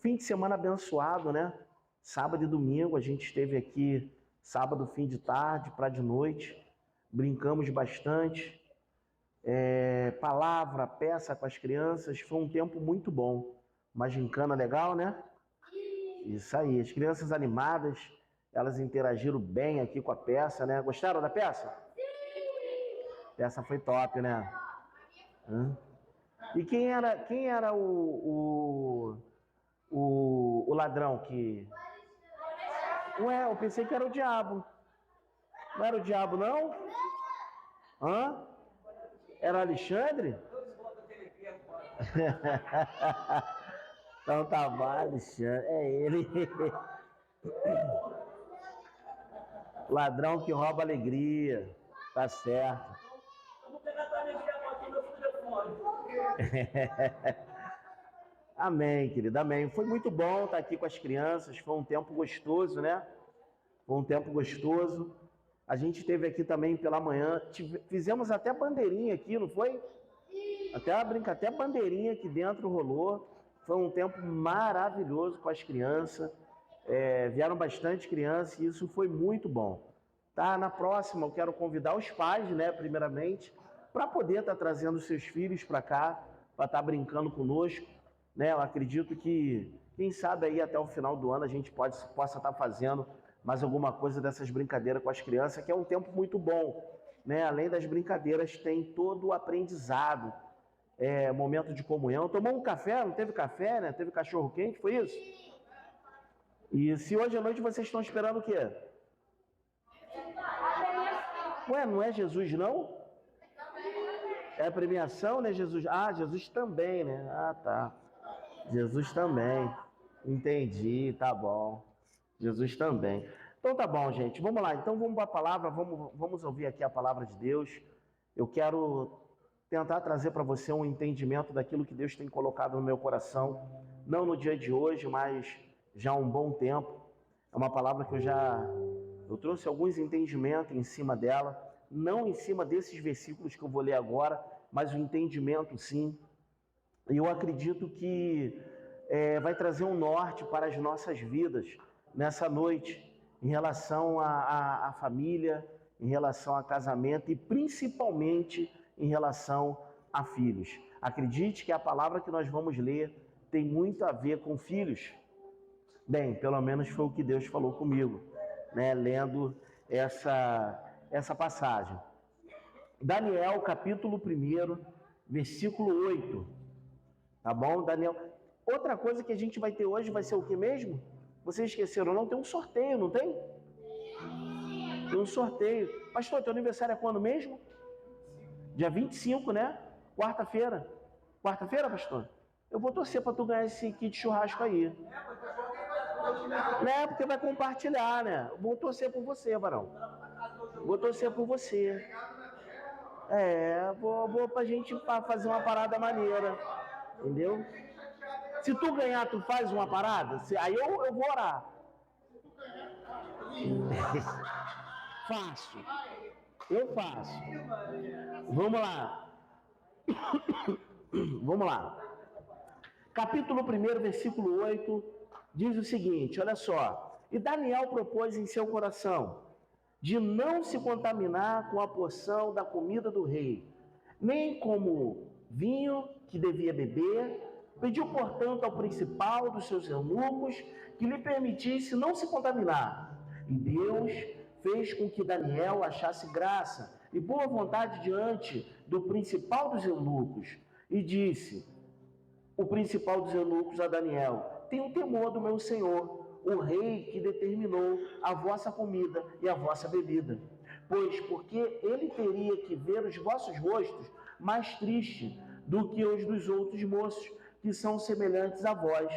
Fim de semana abençoado, né? Sábado e domingo, a gente esteve aqui, sábado, fim de tarde, para de noite, brincamos bastante, palavra, peça com as crianças, foi um tempo muito bom. Uma gincana legal, né? Isso aí, as crianças animadas, elas interagiram bem aqui com a peça, né? Gostaram da peça? A peça foi top, né? Hã? E quem era o ladrão que. Ué, eu pensei que era o diabo. Não era o diabo, não? Hã? Era Alexandre? Então tá bom, Alexandre. É ele. Ladrão que rouba alegria. Tá certo. Vamos pegar tua alegria aqui no telefone. Amém, querida, amém. Foi muito bom estar aqui com as crianças, foi um tempo gostoso, né? Foi um tempo gostoso. A gente esteve aqui também pela manhã, fizemos até bandeirinha aqui, não foi? Até bandeirinha aqui dentro rolou. Foi um tempo maravilhoso com as crianças. Vieram bastante crianças e isso foi muito bom. Tá? Na próxima eu quero convidar os pais, né, primeiramente, para poder estar trazendo seus filhos para cá, para estar brincando conosco. Né? Eu acredito que, quem sabe aí até o final do ano a gente possa estar fazendo mais alguma coisa dessas brincadeiras com as crianças, que é um tempo muito bom. Né? Além das brincadeiras, tem todo o aprendizado, momento de comunhão. Tomou um café, não teve café, né? Teve cachorro quente, foi isso? E se hoje à noite vocês estão esperando o quê? Ué, não é Jesus não? É a premiação, né, Jesus? Ah, Jesus também, né? Ah, tá. Jesus também. Entendi, tá bom. Jesus também. Então tá bom, gente. Vamos lá. Então vamos para a palavra, vamos ouvir aqui a palavra de Deus. Eu quero tentar trazer para você um entendimento daquilo que Deus tem colocado no meu coração, não no dia de hoje, mas já há um bom tempo. É uma palavra que eu trouxe alguns entendimentos em cima dela, não em cima desses versículos que eu vou ler agora, mas o entendimento sim. E eu acredito que vai trazer um norte para as nossas vidas nessa noite, em relação à família, em relação a casamento e principalmente em relação a filhos. Acredite que a palavra que nós vamos ler tem muito a ver com filhos. Bem, pelo menos foi o que Deus falou comigo, né, lendo essa passagem. Daniel, capítulo 1, versículo 8. Tá bom, Daniel? Outra coisa que a gente vai ter hoje vai ser o que mesmo? Vocês esqueceram, não? Tem um sorteio, não tem? Tem um sorteio. Pastor, teu aniversário é quando mesmo? Dia 25, né? Quarta-feira. Quarta-feira, pastor? Eu vou torcer para tu ganhar esse kit de churrasco aí. Né? Porque vai compartilhar, né? Vou torcer por você, varão. Vou torcer por você. Vou pra gente fazer uma parada maneira. Entendeu? Se tu ganhar, tu faz uma parada? Aí eu vou orar. Faço. Eu faço. Vamos lá. Vamos lá. Capítulo 1, versículo 8, diz o seguinte, olha só. E Daniel propôs em seu coração de não se contaminar com a porção da comida do rei, nem como vinho que devia beber. Pediu, portanto, ao principal dos seus eunucos que lhe permitisse não se contaminar. E Deus fez com que Daniel achasse graça e boa vontade diante do principal dos eunucos. E disse o principal dos eunucos a Daniel: tenho temor do meu senhor, o rei que determinou a vossa comida e a vossa bebida. Pois porque ele teria que ver os vossos rostos mais tristes do que os dos outros moços, que são semelhantes a vós.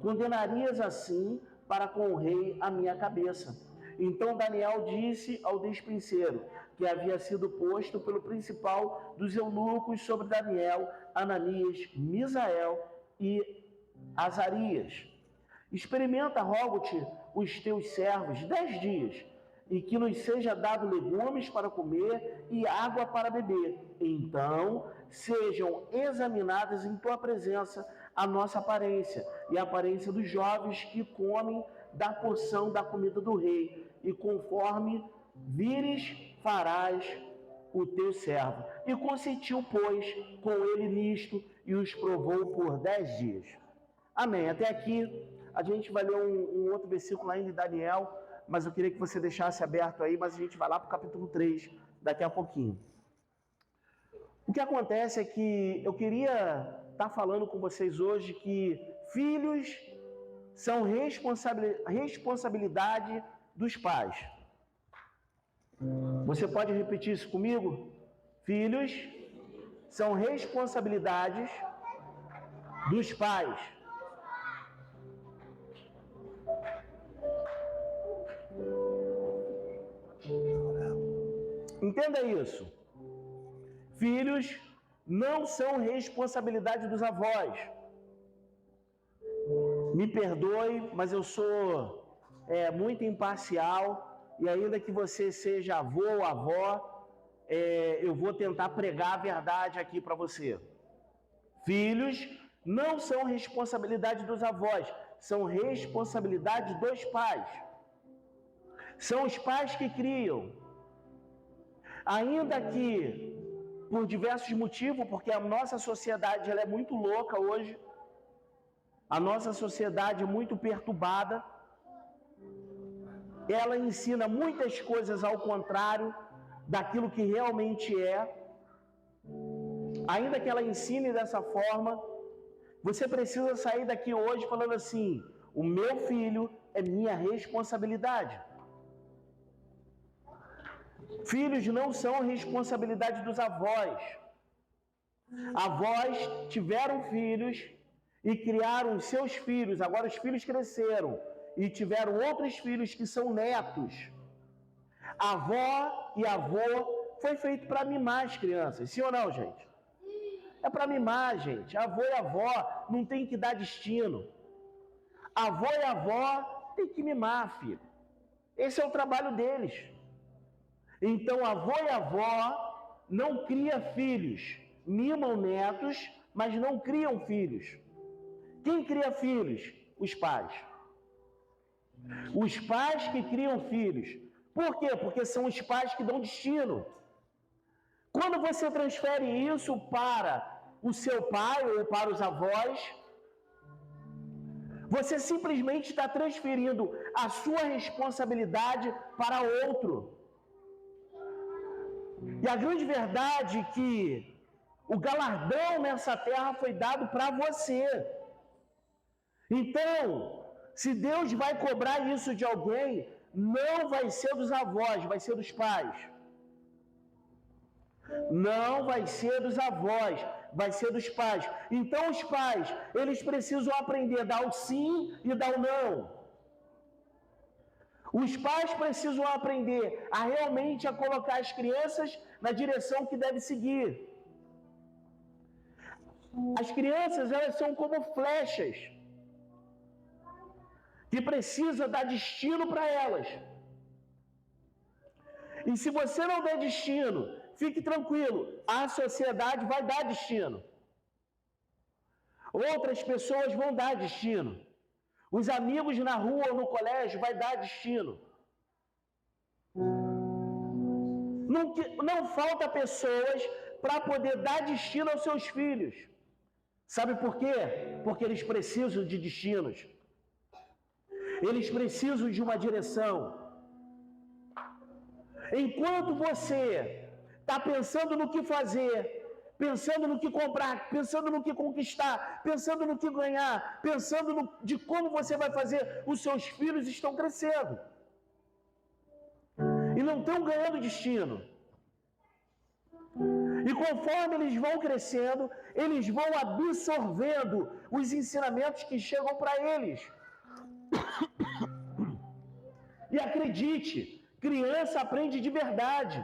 Condenarias assim para com o rei a minha cabeça. Então Daniel disse ao despenseiro, que havia sido posto pelo principal dos eunucos sobre Daniel, Ananias, Misael e Azarias: experimenta, rogo-te, os teus servos 10 dias, e que nos seja dado legumes para comer e água para beber. Então sejam examinadas em tua presença a nossa aparência e a aparência dos jovens que comem da porção da comida do rei. E conforme vires, farás o teu servo. E consentiu, pois, com ele nisto e os provou por 10 dias. Amém. Até aqui, a gente vai ler um outro versículo ainda em Daniel, mas eu queria que você deixasse aberto aí, mas a gente vai lá para o capítulo 3 daqui a pouquinho. O que acontece é que eu queria estar falando com vocês hoje que filhos são responsabilidade dos pais. Você pode repetir isso comigo? Filhos são responsabilidades dos pais. Entenda isso. Filhos não são responsabilidade dos avós. Me perdoe, mas eu sou muito imparcial. E ainda que você seja avô ou avó, eu vou tentar pregar a verdade aqui para você. Filhos não são responsabilidade dos avós, são responsabilidade dos pais. São os pais que criam. Ainda que, por diversos motivos, porque a nossa sociedade ela é muito louca hoje, a nossa sociedade é muito perturbada, ela ensina muitas coisas ao contrário daquilo que realmente é. Ainda que ela ensine dessa forma, você precisa sair daqui hoje falando assim: o meu filho é minha responsabilidade. Filhos não são responsabilidade dos avós. Avós tiveram filhos e criaram seus filhos, agora os filhos cresceram e tiveram outros filhos que são netos. Avó e avô foi feito para mimar as crianças, sim ou não, gente? É para mimar, gente. Avô e avó não tem que dar destino. Avô e avó tem que mimar, filho. Esse é o trabalho deles. Então, avô e avó não criam filhos, mimam netos, mas não criam filhos. Quem cria filhos? Os pais. Os pais que criam filhos. Por quê? Porque são os pais que dão destino. Quando você transfere isso para o seu pai ou para os avós, você simplesmente está transferindo a sua responsabilidade para outro. E a grande verdade é que o galardão nessa terra foi dado para você. Então, se Deus vai cobrar isso de alguém, não vai ser dos avós, vai ser dos pais. Não vai ser dos avós, vai ser dos pais. Então os pais, eles precisam aprender a dar o sim e dar o não. Os pais precisam aprender a realmente colocar as crianças na direção que deve seguir. As crianças, elas são como flechas que precisa dar destino para elas. E se você não der destino, fique tranquilo, a sociedade vai dar destino. Outras pessoas vão dar destino. Os amigos na rua ou no colégio vai dar destino. Não falta pessoas para poder dar destino aos seus filhos. Sabe por quê? Porque eles precisam de destinos. Eles precisam de uma direção. Enquanto você está pensando no que fazer, pensando no que comprar, pensando no que conquistar, pensando no que ganhar, pensando de como você vai fazer, os seus filhos estão crescendo. E não estão ganhando destino. E conforme eles vão crescendo, eles vão absorvendo os ensinamentos que chegam para eles. E acredite, criança aprende de verdade.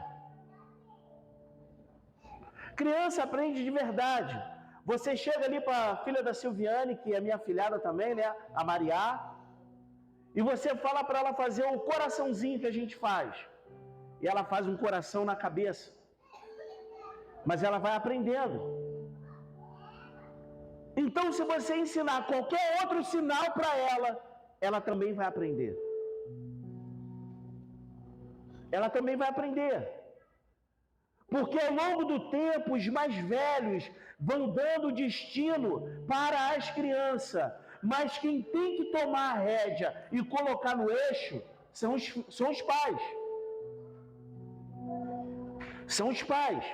Criança aprende de verdade. Você chega ali para a filha da Silviane, que é minha filhada também, né? A Mariá. E você fala para ela fazer o coraçãozinho que a gente faz. E ela faz um coração na cabeça. Mas ela vai aprendendo. Então, se você ensinar qualquer outro sinal para ela, ela também vai aprender. Ela também vai aprender. Porque ao longo do tempo, os mais velhos vão dando destino para as crianças. Mas quem tem que tomar a rédea e colocar no eixo são os pais. São os pais.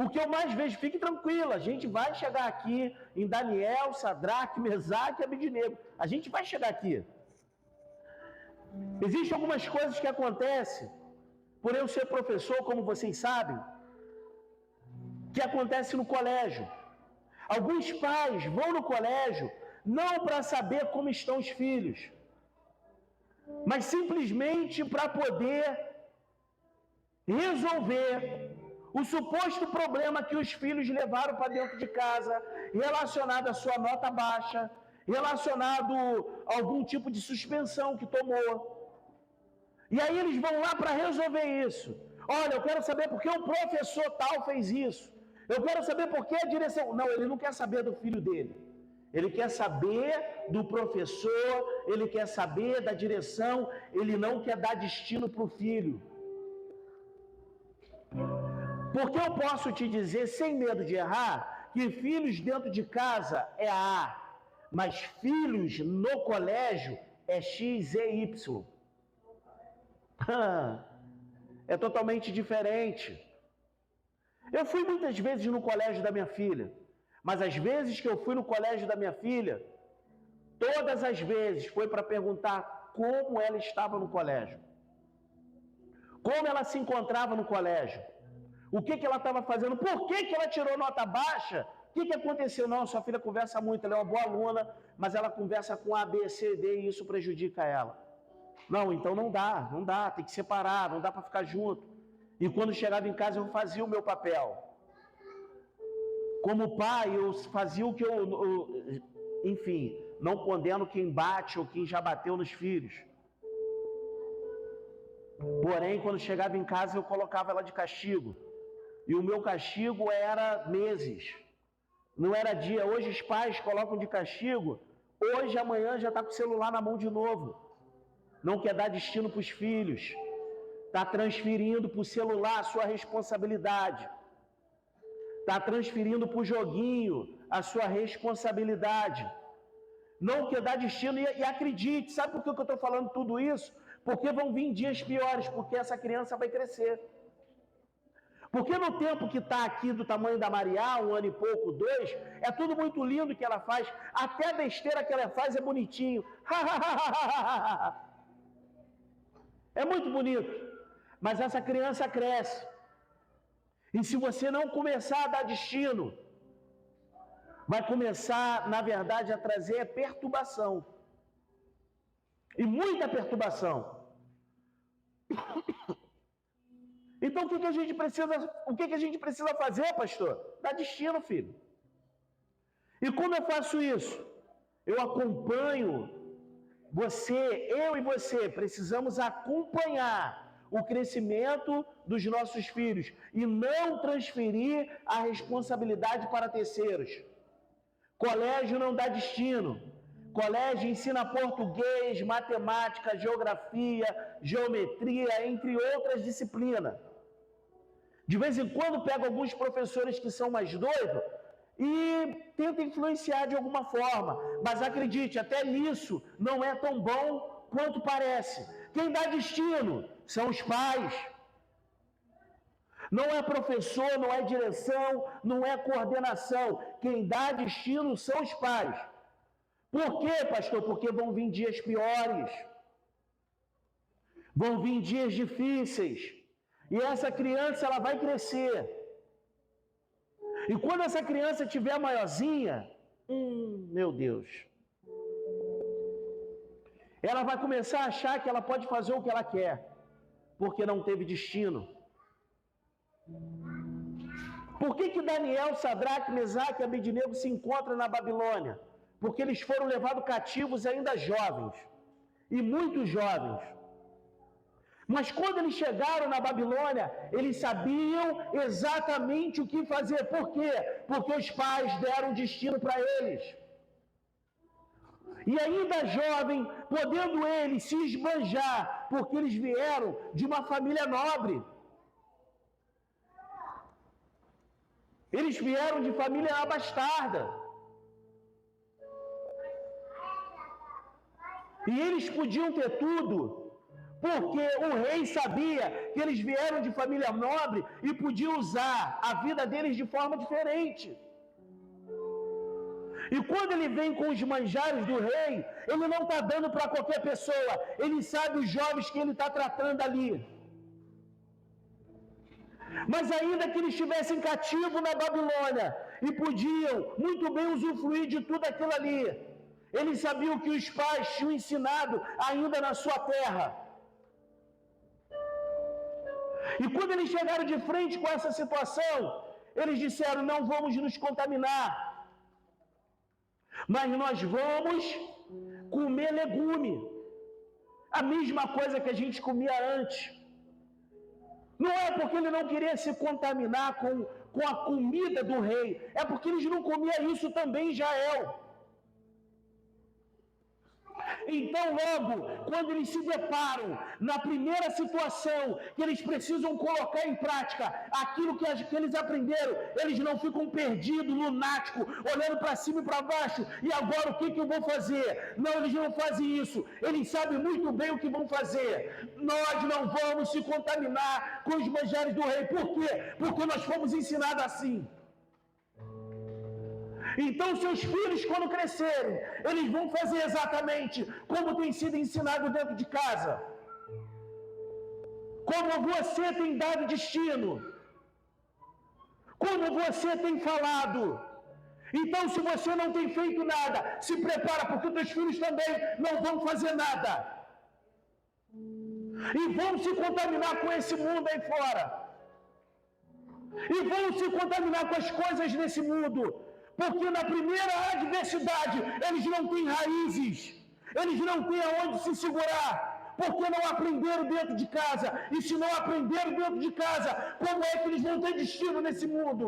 O que eu mais vejo, fique tranquilo, a gente vai chegar aqui em Daniel, Sadraque, Mesaque e Abednego. A gente vai chegar aqui. Existem algumas coisas que acontecem, por eu ser professor, como vocês sabem, que acontece no colégio. Alguns pais vão no colégio não para saber como estão os filhos, mas simplesmente para poder resolver o suposto problema que os filhos levaram para dentro de casa, relacionado à sua nota baixa, relacionado a algum tipo de suspensão que tomou. E aí eles vão lá para resolver isso. Olha, eu quero saber por que o professor tal fez isso. Eu quero saber por que a direção... Não, ele não quer saber do filho dele. Ele quer saber do professor, ele quer saber da direção, ele não quer dar destino para o filho. Porque eu posso te dizer, sem medo de errar, que filhos dentro de casa é A, mas filhos no colégio é X e Y. É totalmente diferente. Eu fui muitas vezes no colégio da minha filha, mas as vezes que eu fui no colégio da minha filha, todas as vezes foi para perguntar como ela estava no colégio, como ela se encontrava no colégio, o que ela estava fazendo, por que ela tirou nota baixa, o que aconteceu? Não, sua filha conversa muito, ela é uma boa aluna, mas ela conversa com A, B, C, D e isso prejudica ela. Não, então não dá, tem que separar, não dá para ficar junto. E quando chegava em casa eu fazia o meu papel. Como pai, eu fazia o que enfim, não condeno quem bate ou quem já bateu nos filhos. Porém, quando chegava em casa eu colocava ela de castigo. E o meu castigo era meses. Não era dia. Hoje os pais colocam de castigo. Hoje, amanhã já está com o celular na mão de novo. Não quer dar destino para os filhos. Está transferindo para o celular a sua responsabilidade. Está transferindo para o joguinho a sua responsabilidade. Não quer dar destino. E acredite, sabe por que eu estou falando tudo isso? Porque vão vir dias piores, porque essa criança vai crescer. Porque no tempo que está aqui do tamanho da Maria, 1 ano e pouco, 2, é tudo muito lindo que ela faz. Até a besteira que ela faz é bonitinho. É muito bonito. Mas essa criança cresce. E se você não começar a dar destino, vai começar, na verdade, a trazer perturbação. E muita perturbação. Então, o que a gente precisa fazer, pastor? Dar destino, filho. E como eu faço isso? Eu acompanho eu e você precisamos acompanhar o crescimento dos nossos filhos e não transferir a responsabilidade para terceiros. Colégio não dá destino. Colégio ensina português, matemática, geografia, geometria, entre outras disciplinas. De vez em quando pego alguns professores que são mais doidos e tento influenciar de alguma forma. Mas acredite, até nisso não é tão bom quanto parece. Quem dá destino são os pais. Não é professor, não é direção, não é coordenação. Quem dá destino são os pais. Por quê, pastor? Porque vão vir dias piores. Vão vir dias difíceis. E essa criança, ela vai crescer. E quando essa criança tiver maiorzinha, meu Deus, ela vai começar a achar que ela pode fazer o que ela quer, porque não teve destino. Por que Daniel, Sadraque, Mesaque e Abednego se encontram na Babilônia? Porque eles foram levados cativos ainda jovens, e muito jovens. Mas quando eles chegaram na Babilônia, eles sabiam exatamente o que fazer. Por quê? Porque os pais deram destino para eles. E ainda jovem, podendo eles se esbanjar, porque eles vieram de uma família nobre. Eles vieram de família abastarda. E eles podiam ter tudo, porque o rei sabia que eles vieram de família nobre e podia usar a vida deles de forma diferente. E quando ele vem com os manjares do rei, ele não está dando para qualquer pessoa, ele sabe os jovens que ele está tratando ali. Mas ainda que eles estivessem cativos na Babilônia e podiam muito bem usufruir de tudo aquilo ali, eles sabiam que os pais tinham ensinado ainda na sua terra. E quando eles chegaram de frente com essa situação, eles disseram: não vamos nos contaminar, mas nós vamos comer legume, a mesma coisa que a gente comia antes. Não é porque ele não queria se contaminar com a comida do rei, é porque eles não comiam isso também em Israel. Então, logo, quando eles se deparam na primeira situação que eles precisam colocar em prática aquilo que eles aprenderam, eles não ficam perdidos, lunáticos, olhando para cima e para baixo, e agora o que eu vou fazer? Não, eles não fazem isso, eles sabem muito bem o que vão fazer. Nós não vamos se contaminar com os manjares do rei. Por quê? Porque nós fomos ensinados assim. Então, seus filhos, quando crescerem, eles vão fazer exatamente como tem sido ensinado dentro de casa. Como você tem dado destino. Como você tem falado. Então, se você não tem feito nada, se prepara, porque os teus filhos também não vão fazer nada. E vão se contaminar com esse mundo aí fora. E vão se contaminar com as coisas desse mundo. Porque na primeira adversidade, eles não têm raízes, eles não têm aonde se segurar, porque não aprenderam dentro de casa. E se não aprenderam dentro de casa, como é que eles vão ter destino nesse mundo?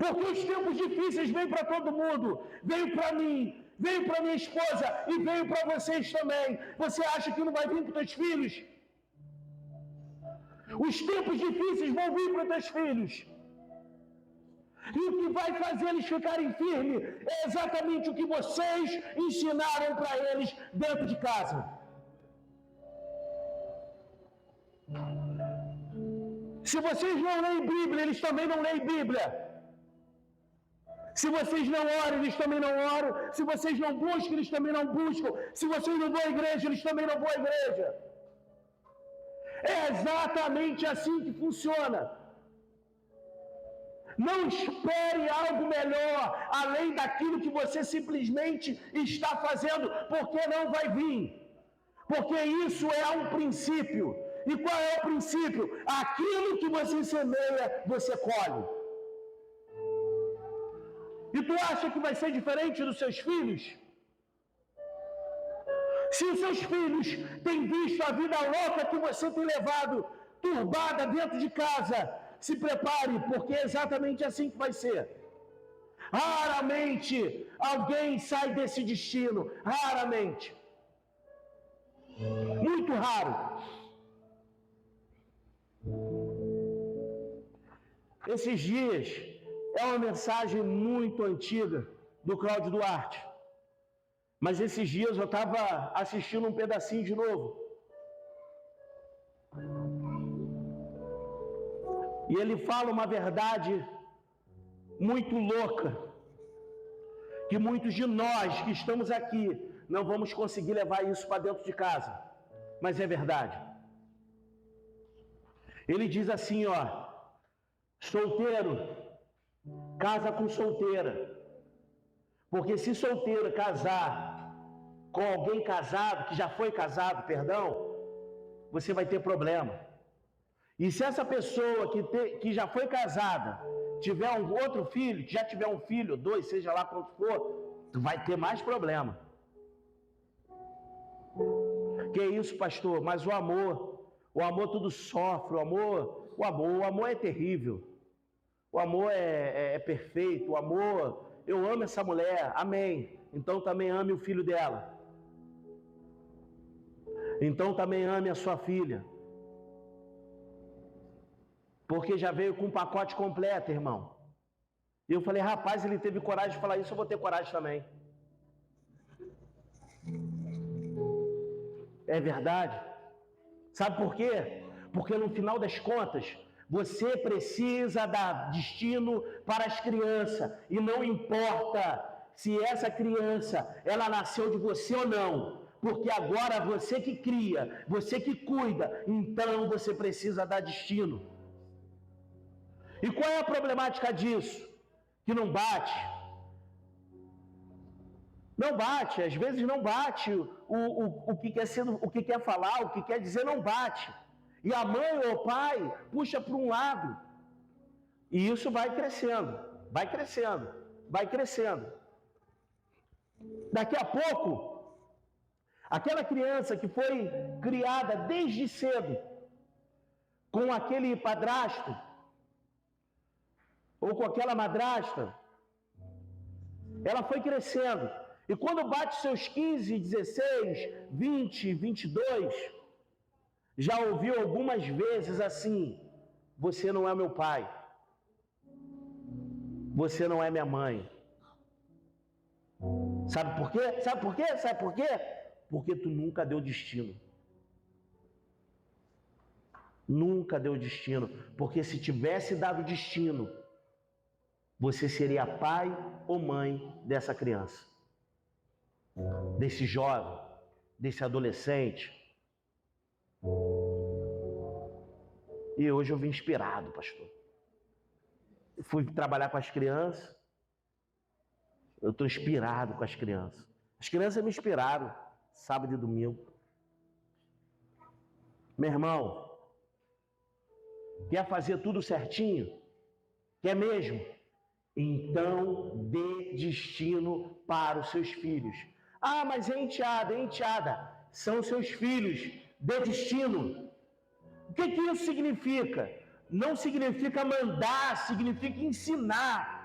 Porque os tempos difíceis vêm para todo mundo, veio para mim, veio para minha esposa e veio para vocês também. Você acha que não vai vir para os teus filhos? Os tempos difíceis vão vir para os teus filhos. E o que vai fazer eles ficarem firmes é exatamente o que vocês ensinaram para eles dentro de casa. Se vocês não leem Bíblia, eles também não leem Bíblia. Se vocês não oram, eles também não oram. Se vocês não buscam, eles também não buscam. Se vocês não vão à igreja, eles também não vão à igreja. É exatamente assim que funciona. Não espere algo melhor, além daquilo que você simplesmente está fazendo, porque não vai vir. Porque isso é um princípio. E qual é o princípio? Aquilo que você semeia, você colhe. E tu acha que vai ser diferente dos seus filhos? Se os seus filhos têm visto a vida louca que você tem levado, turbada dentro de casa, se prepare, porque é exatamente assim que vai ser. Raramente alguém sai desse destino. Raramente. Muito raro. Esses dias é uma mensagem muito antiga do Cláudio Duarte. Mas esses dias eu estava assistindo um pedacinho de novo. E ele fala uma verdade muito louca, que muitos de nós que estamos aqui não vamos conseguir levar isso para dentro de casa. Mas é verdade. Ele diz assim, ó: solteiro, casa com solteira. Porque se solteiro casar com alguém casado, que já foi casado, perdão, você vai ter problema. E se essa pessoa que já foi casada tiver um outro filho, que já tiver um filho, 2, seja lá quanto for, tu vai ter mais problema. Que isso, pastor? Mas o amor tudo sofre, o amor é terrível. O amor é perfeito, o amor, eu amo essa mulher, amém. então também ame o filho dela. Então também ame a sua filha. Porque já veio com um pacote completo, irmão. E eu falei, rapaz, ele teve coragem de falar isso, eu vou ter coragem também. É verdade. Sabe por quê? Porque no final das contas, você precisa dar destino para as crianças. E não importa se essa criança, ela nasceu de você ou não. Porque agora você que cria, você que cuida, então você precisa dar destino. E qual é a problemática disso? Que não bate. Não bate, às vezes não bate o que quer ser, o que quer falar, o que quer dizer não bate. E a mãe ou o pai puxa para um lado. E isso vai crescendo, vai crescendo, vai crescendo. Daqui a pouco, aquela criança que foi criada desde cedo com aquele padrasto ou com aquela madrasta, ela foi crescendo. E quando bate seus 15, 16, 20, 22, já ouviu algumas vezes assim: você não é meu pai, você não é minha mãe. Sabe por quê? Sabe por quê? Sabe por quê? Porque tu nunca deu destino. Nunca deu destino. Porque se tivesse dado destino, você seria pai ou mãe dessa criança, desse jovem, desse adolescente. E hoje eu vim inspirado, pastor. Eu fui trabalhar com as crianças. Eu estou inspirado com as crianças. As crianças me inspiraram, sábado e domingo. Meu irmão, quer fazer tudo certinho? Quer mesmo? Então dê destino para os seus filhos. Ah, mas é enteada. São seus filhos. Dê destino. O que isso significa? Não significa mandar, significa ensinar.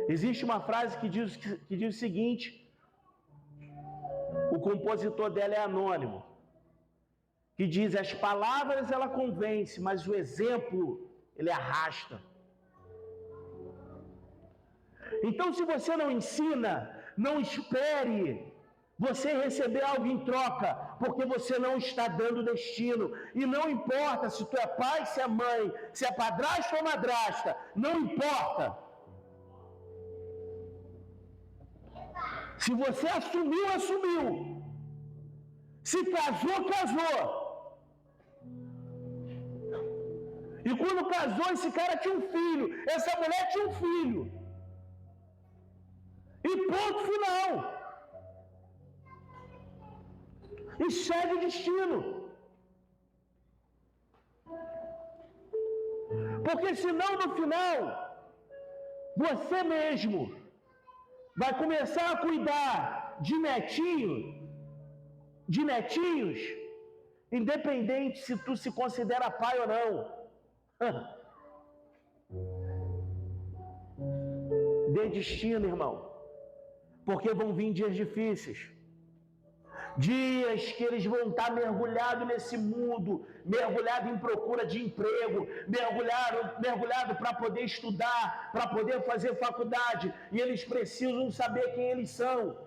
Existe uma frase que diz o seguinte: o compositor dela é anônimo, que diz: as palavras ela convence, mas o exemplo ele arrasta. Então, se você não ensina, não espere você receber algo em troca, porque você não está dando destino. E não importa se tu é pai, se é mãe, se é padrasto ou madrasta, não importa. Se você assumiu, assumiu. Se casou, casou. E quando casou, esse cara tinha um filho, essa mulher tinha um filho. E ponto final. E segue o destino. Porque senão no final, você mesmo vai começar a cuidar de netinhos, independente se tu se considera pai ou não. Dê destino, irmão, porque vão vir dias difíceis. Dias que eles vão estar mergulhados nesse mundo, mergulhados em procura de emprego, mergulhado para poder estudar, para poder fazer faculdade, e eles precisam saber quem eles são.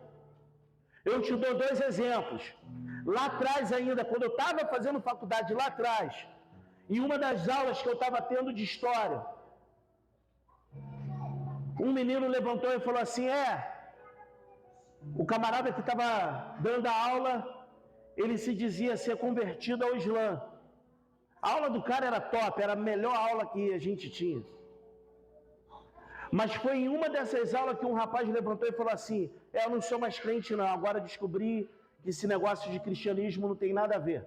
Eu te dou 2 exemplos. Lá atrás ainda, quando eu estava fazendo faculdade lá atrás, em uma das aulas que eu estava tendo de história, um menino levantou e falou assim: o camarada que estava dando a aula, ele se dizia ser convertido ao Islã. A aula do cara era top, era a melhor aula que a gente tinha. Mas foi em uma dessas aulas que um rapaz levantou e falou assim: eu não sou mais crente não, agora descobri que esse negócio de cristianismo não tem nada a ver.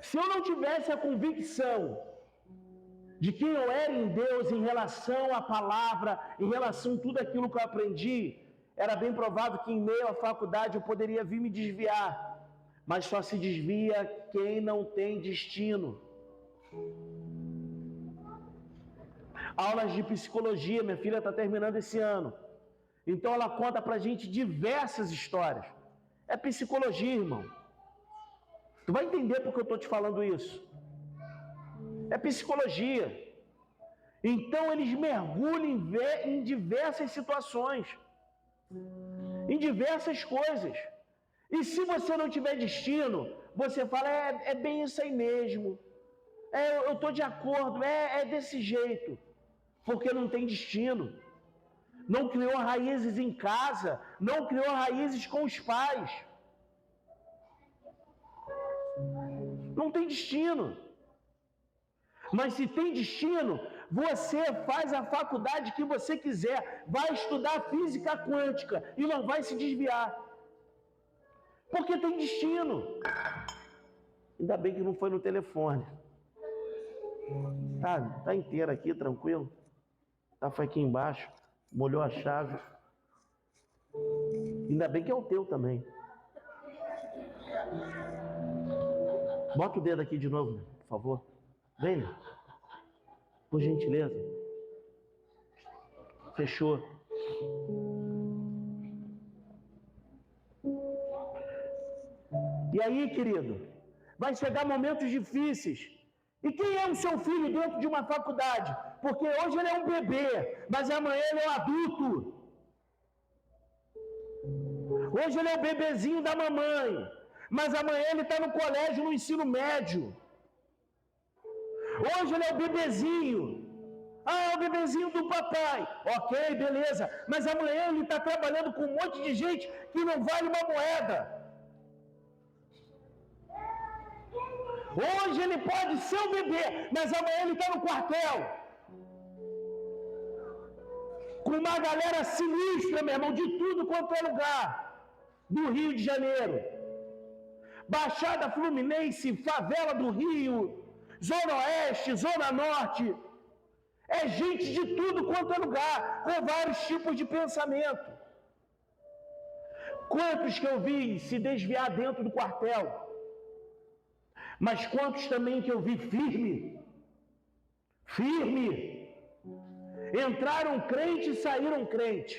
Se eu não tivesse a convicção de quem eu era em Deus, em relação à palavra, em relação a tudo aquilo que eu aprendi, era bem provável que em meio à faculdade eu poderia vir me desviar. mas só se desvia quem não tem destino. Aulas de psicologia, minha filha está terminando esse ano. Então ela conta pra gente diversas histórias. É psicologia, irmão. Tu vai entender porque eu estou te falando isso. É psicologia. Então eles mergulham em diversas situações, em diversas coisas. E se você não tiver destino, você fala, é bem isso aí mesmo. Eu estou de acordo, é desse jeito. Porque não tem destino. Não criou raízes em casa, não criou raízes com os pais. Não tem destino. Mas se tem destino, você faz a faculdade que você quiser, vai estudar física quântica e não vai se desviar. Porque tem destino. Ainda bem que não foi no telefone. Tá inteira aqui, tranquilo. Foi aqui embaixo, molhou a chave. Ainda bem que é o teu também. Bota o dedo aqui de novo, por favor. Vem, né? Por gentileza. Fechou. E aí, querido, vai chegar momentos difíceis. E quem é o seu filho dentro de uma faculdade? Porque hoje ele é um bebê, mas amanhã ele é um adulto. Hoje ele é o bebezinho da mamãe, mas amanhã ele está no colégio, no ensino médio. Hoje ele é o bebezinho. É o bebezinho do papai. Ok, beleza. Mas amanhã ele está trabalhando com um monte de gente que não vale uma moeda. Hoje ele pode ser um bebê, mas amanhã ele está no quartel. Com uma galera sinistra, meu irmão, de tudo quanto é lugar. Do Rio de Janeiro. Baixada Fluminense, favela do Rio, Zona Oeste, Zona Norte. É gente de tudo quanto é lugar, com vários tipos de pensamento. Quantos que eu vi se desviar dentro do quartel? Mas quantos também que eu vi firme? Entraram crente e saíram crente.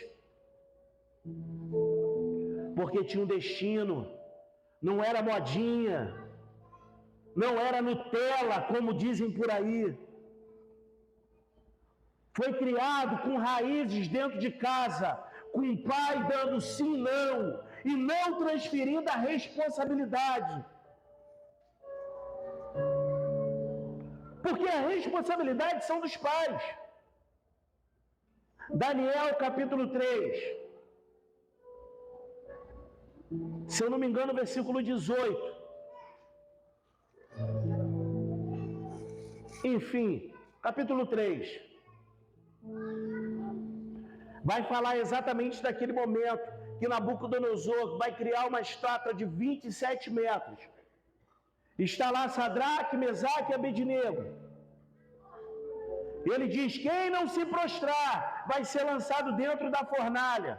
Porque tinha um destino. Não era modinha. Não era Nutella, como dizem por aí. Foi criado com raízes dentro de casa, com o pai dando sim, não, e não transferindo a responsabilidade. Porque a responsabilidade são dos pais. Daniel capítulo 3. Se eu não me engano, versículo 18. Enfim, capítulo 3. Vai falar exatamente daquele momento que Nabucodonosor vai criar uma estátua de 27 metros. Está lá Sadraque, Mesaque e Abednego. Ele diz, quem não se prostrar vai ser lançado dentro da fornalha.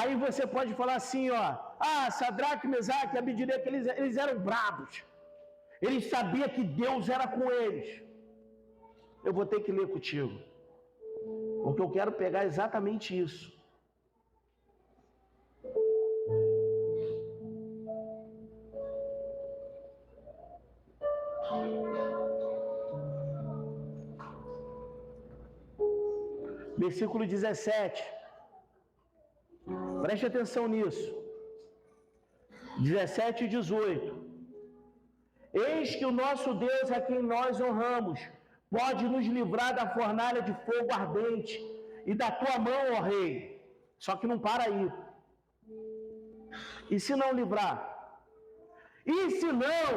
Aí você pode falar assim, Sadraque, Mesaque e Abednego, eles eram bravos. Eles sabiam que Deus era com eles. Eu vou ter que ler contigo. Porque eu quero pegar exatamente isso. Versículo 17. Preste atenção nisso. 17 e 18. Eis que o nosso Deus, a quem nós honramos, pode nos livrar da fornalha de fogo ardente e da tua mão, ó rei. Só que não para aí. E se não livrar? E se não,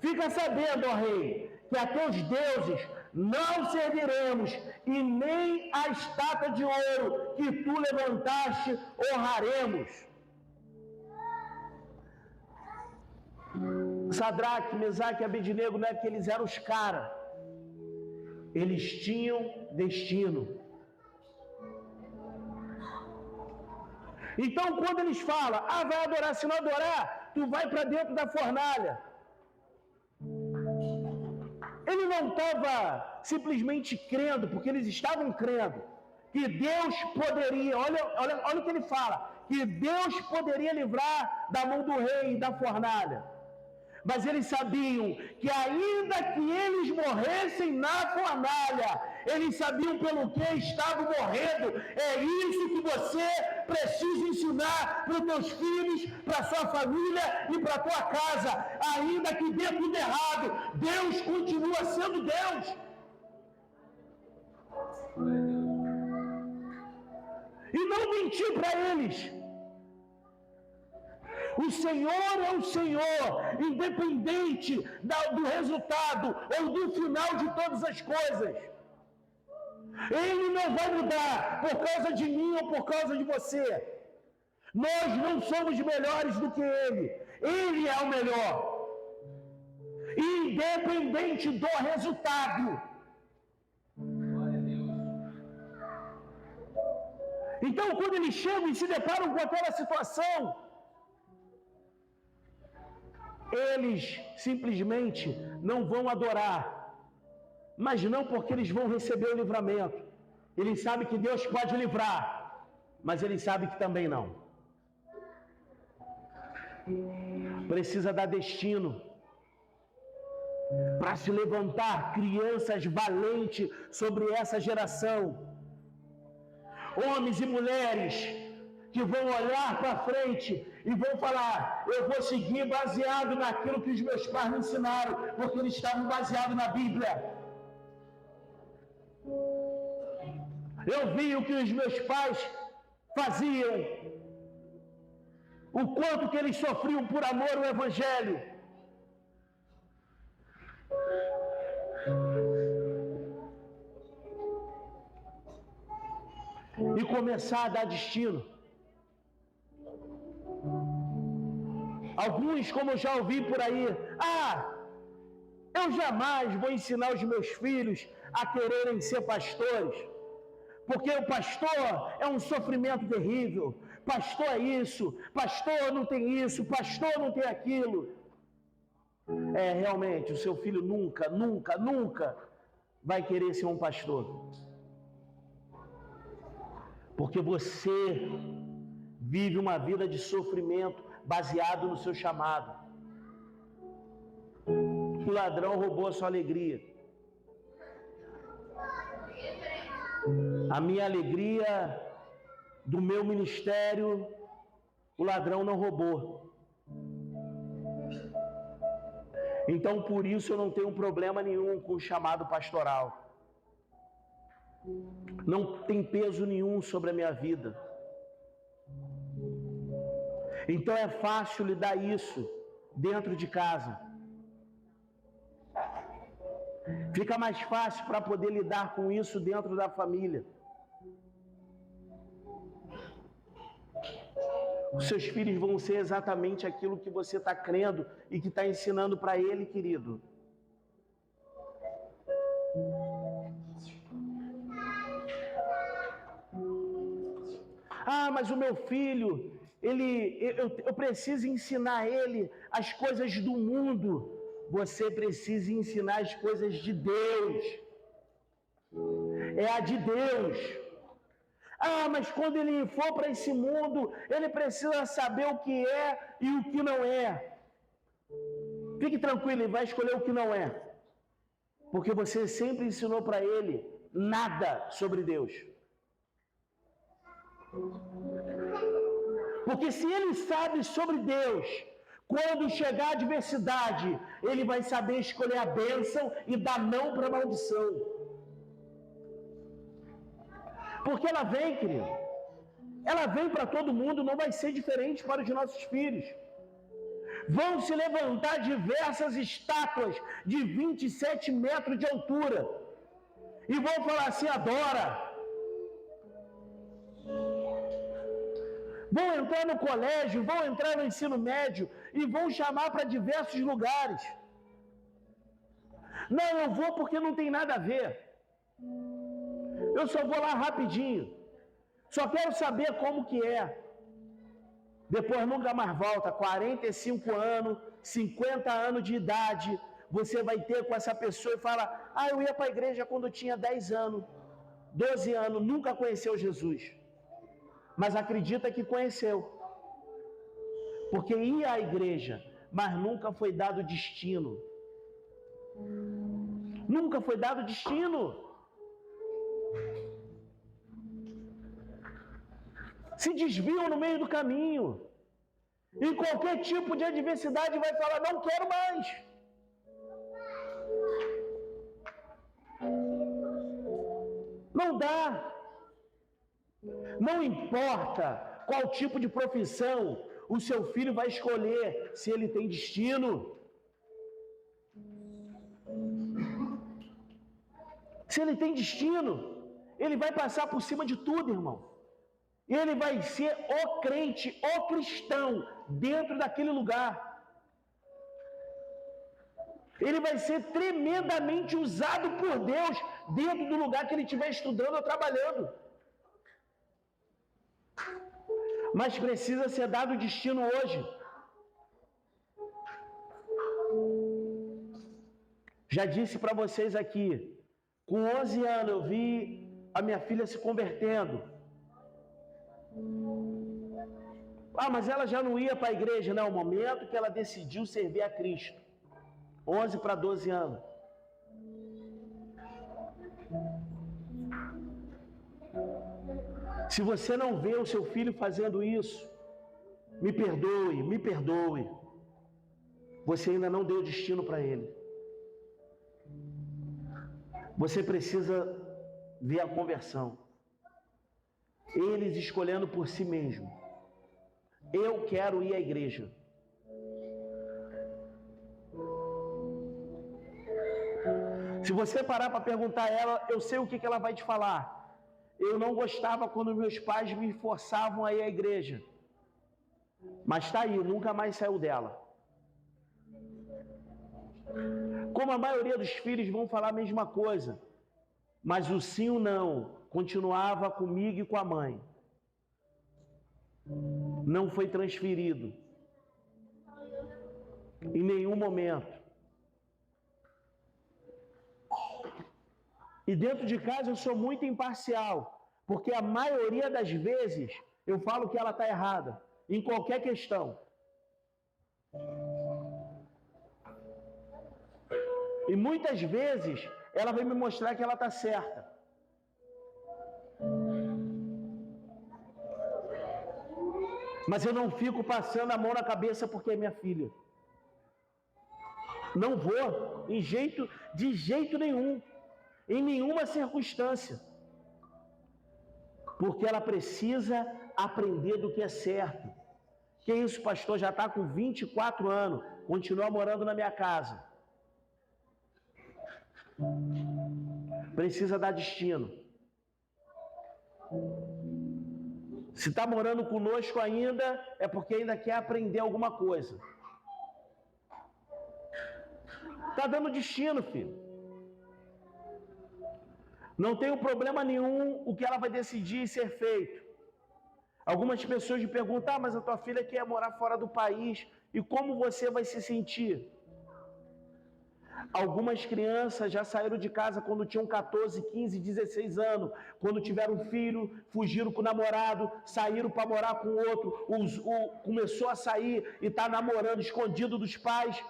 fica sabendo, ó rei, que a teus deuses não serviremos e nem a estátua de ouro que tu levantaste honraremos. Sadraque, Mesaque e Abednego, não é que eles eram os caras. Eles tinham destino. Então, quando eles falam, vai adorar, se não adorar, tu vai para dentro da fornalha. Ele não estava simplesmente crendo, porque eles estavam crendo, que Deus poderia, olha o que ele fala, que Deus poderia livrar da mão do rei e da fornalha. Mas eles sabiam que ainda que eles morressem na fornalha, eles sabiam pelo que estavam morrendo. É isso que você precisa ensinar para os teus filhos, para a sua família e para a tua casa. Ainda que dê tudo errado, Deus continua sendo Deus. E não mentir para eles. O Senhor é o Senhor, independente do resultado ou do final de todas as coisas. Ele não vai mudar por causa de mim ou por causa de você. Nós não somos melhores do que Ele. Ele é o melhor. Independente do resultado. Então, quando eles chegam e se deparam com aquela situação, eles simplesmente não vão adorar, mas não porque eles vão receber o livramento. Eles sabem que Deus pode livrar, mas eles sabem que também não. Precisa dar destino para se levantar crianças valentes sobre essa geração. Homens e mulheres que vão olhar para frente e vão falar, eu vou seguir baseado naquilo que os meus pais me ensinaram, porque eles estavam baseados na Bíblia. Eu vi o que os meus pais faziam, o quanto que eles sofriam por amor ao Evangelho. E começar a dar destino. Alguns, como eu já ouvi por aí, eu jamais vou ensinar os meus filhos a quererem ser pastores, porque o pastor é um sofrimento terrível, pastor é isso, pastor não tem isso, pastor não tem aquilo. Realmente, o seu filho nunca vai querer ser um pastor, porque você vive uma vida de sofrimento baseado no seu chamado. O ladrão roubou a sua alegria. A minha alegria do meu ministério, o ladrão não roubou. Então, por isso, eu não tenho problema nenhum com o chamado pastoral. Não tem peso nenhum sobre a minha vida. Então é fácil lidar isso dentro de casa. Fica mais fácil para poder lidar com isso dentro da família. Os seus filhos vão ser exatamente aquilo que você está crendo e que está ensinando para ele, querido. Mas o meu filho, eu preciso ensinar ele as coisas do mundo. Você precisa ensinar as coisas de Deus. É a de Deus. Mas quando ele for para esse mundo, ele precisa saber o que é e o que não é. Fique tranquilo, ele vai escolher o que não é. Porque você sempre ensinou para ele nada sobre Deus. Porque se ele sabe sobre Deus, quando chegar a adversidade, ele vai saber escolher a bênção e dar não para a maldição. Porque ela vem, querido. Ela vem para todo mundo, não vai ser diferente para os nossos filhos. Vão se levantar diversas estátuas de 27 metros de altura. E vão falar assim, adora. Vão entrar no colégio, vão entrar no ensino médio e vão chamar para diversos lugares. Não, eu vou porque não tem nada a ver. Eu só vou lá rapidinho. Só quero saber como que é. depois nunca mais volta. 45 anos, 50 anos de idade, você vai ter com essa pessoa e fala: ah, eu ia para a igreja quando eu tinha 10 anos, 12 anos, nunca conheceu Jesus. Mas acredita que conheceu. Porque ia à igreja, mas nunca foi dado destino. Nunca foi dado destino. Se desviam no meio do caminho. Em qualquer tipo de adversidade vai falar: não quero mais. Não dá. Não importa qual tipo de profissão o seu filho vai escolher, se ele tem destino. Se ele tem destino, ele vai passar por cima de tudo, irmão. Ele vai ser o crente, o cristão, dentro daquele lugar. Ele vai ser tremendamente usado por Deus dentro do lugar que ele estiver estudando ou trabalhando. Mas precisa ser dado destino hoje. Já disse para vocês aqui, com 11 anos eu vi a minha filha se convertendo. Ah, mas ela já não ia para a igreja, não. O momento que ela decidiu servir a Cristo. 11 para 12 anos. Se você não vê o seu filho fazendo isso, me perdoe, me perdoe. Você ainda não deu destino para ele. Você precisa ver a conversão. Eles escolhendo por si mesmo. Eu quero ir à igreja. Se você parar para perguntar a ela, eu sei o que ela vai te falar. Eu não gostava quando meus pais me forçavam a ir à igreja. Mas está aí, nunca mais saiu dela. Como a maioria dos filhos vão falar a mesma coisa. Mas o sim ou não continuava comigo e com a mãe. Não foi transferido. Em nenhum momento. E dentro de casa eu sou muito imparcial, porque a maioria das vezes eu falo que ela está errada, em qualquer questão. E muitas vezes ela vai me mostrar que ela está certa. Mas eu não fico passando a mão na cabeça porque é minha filha. Não vou, de jeito nenhum. Em nenhuma circunstância. Porque ela precisa aprender do que é certo. Que isso, pastor? Já está com 24 anos, continua morando na minha casa. Precisa dar destino. Se está morando conosco ainda, é porque ainda quer aprender alguma coisa. Está dando destino, filho. Não tem problema nenhum o que ela vai decidir ser feito. Algumas pessoas me perguntam: ah, mas a tua filha quer morar fora do país, e como você vai se sentir? Algumas crianças já saíram de casa quando tinham 14, 15, 16 anos. Quando tiveram filho, fugiram com o namorado, saíram para morar com o outro, começou a sair e está namorando escondido dos pais.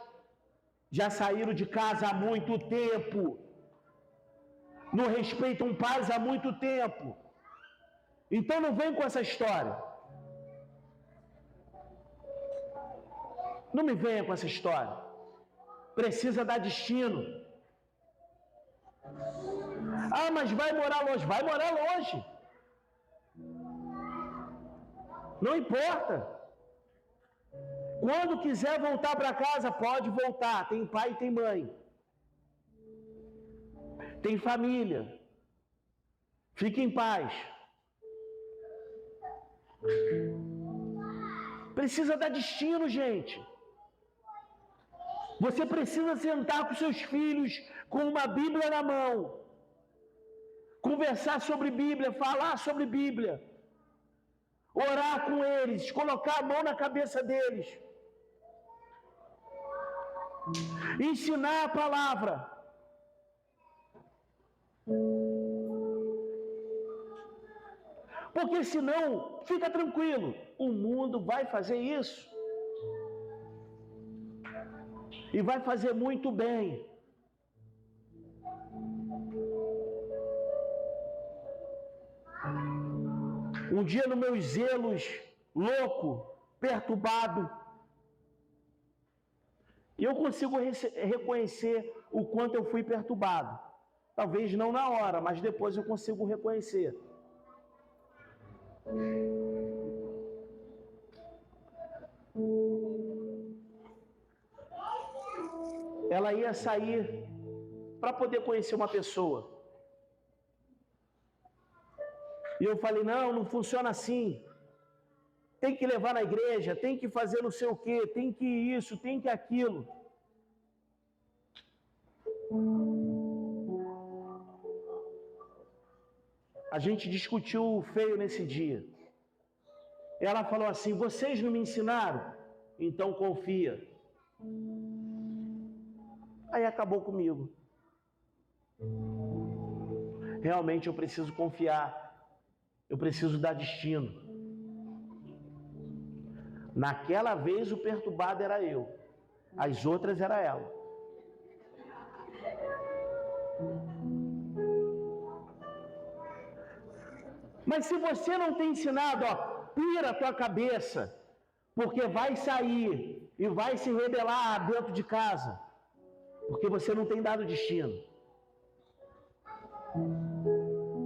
Já saíram de casa há muito tempo. Não respeitam pais há muito tempo. Então não vem com essa história. Não me venha com essa história. Precisa dar destino. Ah, mas vai morar longe. Vai morar longe. Não importa. Quando quiser voltar para casa, pode voltar. Tem pai e tem mãe. Tem família. Fique em paz. Precisa dar destino, gente. Você precisa sentar com seus filhos com uma Bíblia na mão. Conversar sobre Bíblia, falar sobre Bíblia. orar com eles, colocar a mão na cabeça deles, ensinar a palavra. Porque senão, fica tranquilo, o mundo vai fazer isso. E vai fazer muito bem. Um dia, nos meus zelos, louco, perturbado, eu consigo reconhecer o quanto eu fui perturbado. Talvez não na hora, mas depois eu consigo reconhecer. Ela ia sair para poder conhecer uma pessoa. E eu falei, não funciona assim. Tem que levar na igreja, tem que fazer não sei o quê, tem que isso, tem que aquilo. A gente discutiu feio nesse dia. Ela falou assim, vocês não me ensinaram? Então confia. Aí acabou comigo. Realmente eu preciso confiar. Eu preciso dar destino. Naquela vez o perturbado era eu. As outras era ela. Mas se você não tem ensinado, pira a tua cabeça, porque vai sair e vai se rebelar dentro de casa, porque você não tem dado destino.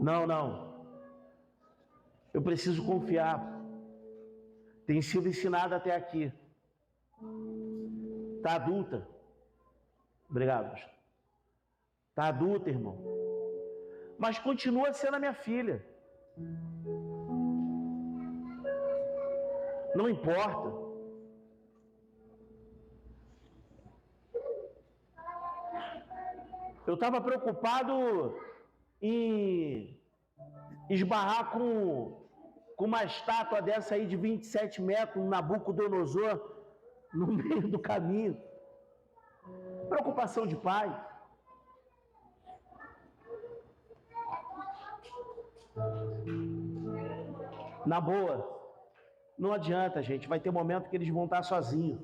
Não. Eu preciso confiar. Tem sido ensinado até aqui. Está adulta. Obrigado. Está adulta, irmão. Mas continua sendo a minha filha. Não importa. Eu estava preocupado em esbarrar com uma estátua dessa aí de 27 metros, um Nabucodonosor, no meio do caminho. Preocupação de pai. Na boa, não adianta, gente. Vai ter momento que eles vão estar sozinhos.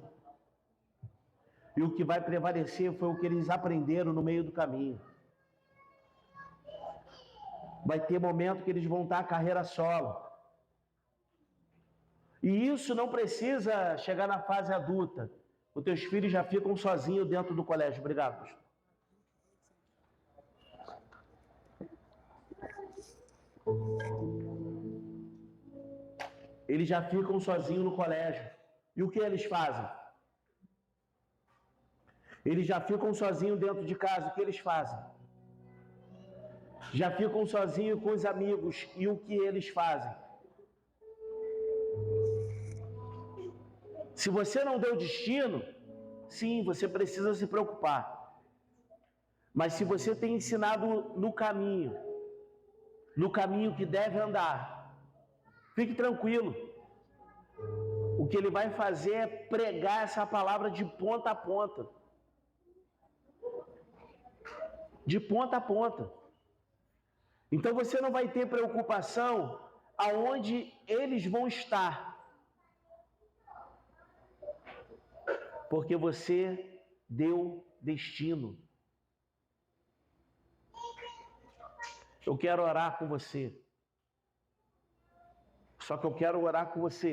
E o que vai prevalecer foi o que eles aprenderam no meio do caminho. Vai ter momento que eles vão estar carreira solo. E isso não precisa chegar na fase adulta. Os teus filhos já ficam sozinhos dentro do colégio. Obrigado. Eles já ficam sozinhos no colégio. E o que eles fazem? Eles já ficam sozinhos dentro de casa. O que eles fazem? Já ficam sozinhos com os amigos. E o que eles fazem? Se você não deu destino, sim, você precisa se preocupar. Mas se você tem ensinado no caminho que deve andar, fique tranquilo. O que ele vai fazer é pregar essa palavra de ponta a ponta. De ponta a ponta. Então você não vai ter preocupação aonde eles vão estar. Porque você deu destino. Eu quero orar com você. Só que eu quero orar com você.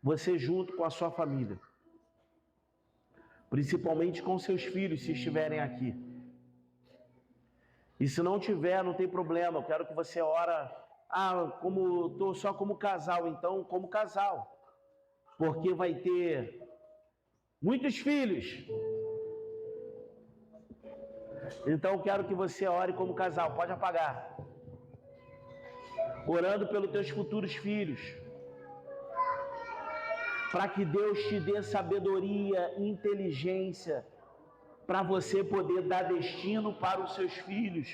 Você junto com a sua família. Principalmente com seus filhos, se estiverem aqui. E se não tiver, não tem problema. Eu quero que você ore. Como estou só como casal, então como casal. Porque vai ter muitos filhos. Então eu quero que você ore como casal. Pode apagar. Orando pelos teus futuros filhos. Para que Deus te dê sabedoria e inteligência para você poder dar destino para os seus filhos.